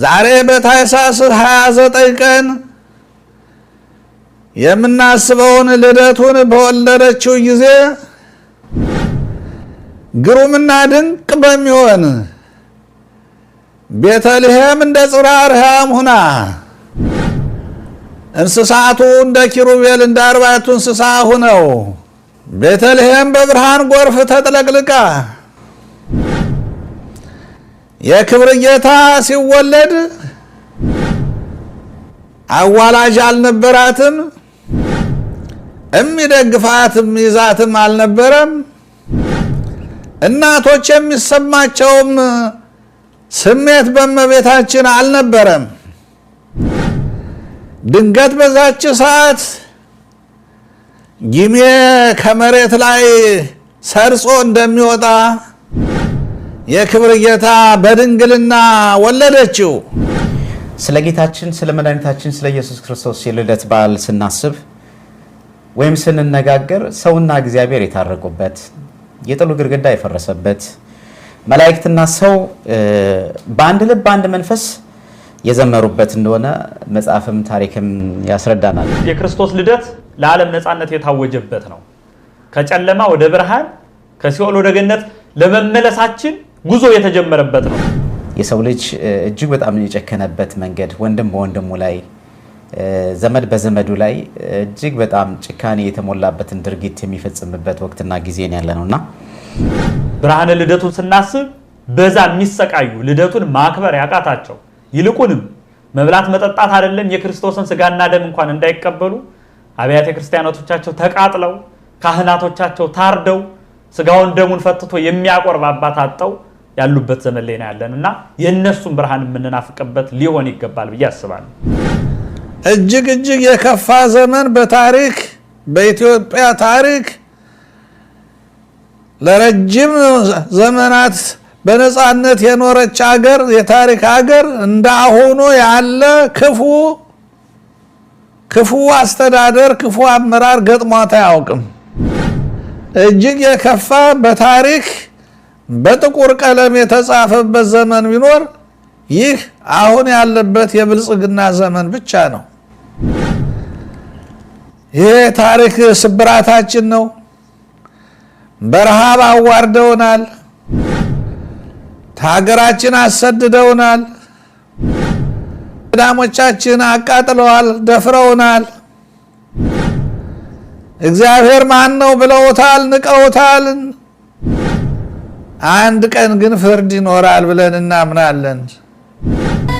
ዛሬ በታኅሳስ 29 ቀን የምናስበውን ልደቱን በወለደችው ጊዜ ግሩምና ድንቅ በሚሆን ቤተልሔም እንደ ጽርሐ አርያም ሆና እንስሳቱ እንደ ኪሩቤል እንደ 4 እንስሳ ሆነው ቤተልሔም በብርሃን ጎርፍ ተጥለቅልቃ የክብር ጌታ ሲወለድ አዋላጅ አልነበራትም፣ የሚደግፋትም ይዛትም አልነበረም። እናቶች የሚሰማቸውም ስሜት በእመቤታችን አልነበረም። ድንገት በዛች ሰዓት ጊሜ ከመሬት ላይ ሰርጾ እንደሚወጣ የክብር ጌታ በድንግልና ወለደችው። ስለ ጌታችን ስለ መድኃኒታችን ስለ ኢየሱስ ክርስቶስ የልደት በዓል ስናስብ ወይም ስንነጋገር ሰውና እግዚአብሔር የታረቁበት፣ የጥሉ ግድግዳ የፈረሰበት፣ መላእክትና ሰው በአንድ ልብ በአንድ መንፈስ የዘመሩበት እንደሆነ መጽሐፍም ታሪክም ያስረዳናል። የክርስቶስ ልደት ለዓለም ነፃነት የታወጀበት ነው። ከጨለማ ወደ ብርሃን ከሲኦል ወደ ገነት ለመመለሳችን ጉዞ የተጀመረበት ነው። የሰው ልጅ እጅግ በጣም የጨከነበት መንገድ፣ ወንድም በወንድሙ ላይ፣ ዘመድ በዘመዱ ላይ እጅግ በጣም ጭካኔ የተሞላበትን ድርጊት የሚፈጽምበት ወቅትና ጊዜ ያለነውና ብርሃነ ልደቱን ስናስብ በዛ የሚሰቃዩ ልደቱን ማክበር ያቃታቸው ይልቁንም መብላት መጠጣት አይደለም የክርስቶስን ስጋና ደም እንኳን እንዳይቀበሉ አብያተ ክርስቲያናቶቻቸው ተቃጥለው ካህናቶቻቸው ታርደው ስጋውን ደሙን ፈትቶ የሚያቆርብ አባት አጣው ያሉበት ዘመን ላይ ያለንና የነሱን ብርሃን የምንናፍቅበት ሊሆን ይገባል ብዬ አስባለሁ። እጅግ የከፋ ዘመን በታሪክ በኢትዮጵያ ታሪክ ለረጅም ዘመናት በነፃነት የኖረች ሀገር የታሪክ ሀገር እንዳሁኑ ያለ ክፉ አስተዳደር ክፉ አመራር ገጥሟት አያውቅም። እጅግ የከፋ በታሪክ በጥቁር ቀለም የተጻፈበት ዘመን ቢኖር ይህ አሁን ያለበት የብልጽግና ዘመን ብቻ ነው። ይህ ታሪክ ስብራታችን ነው። በረሃብ አዋርደውናል። ሀገራችን አሰድደውናል። ገዳሞቻችን አቃጥለዋል፣ ደፍረውናል። እግዚአብሔር ማን ነው ብለውታል፣ ንቀውታል። አንድ ቀን ግን ፍርድ ይኖራል ብለን እናምናለን።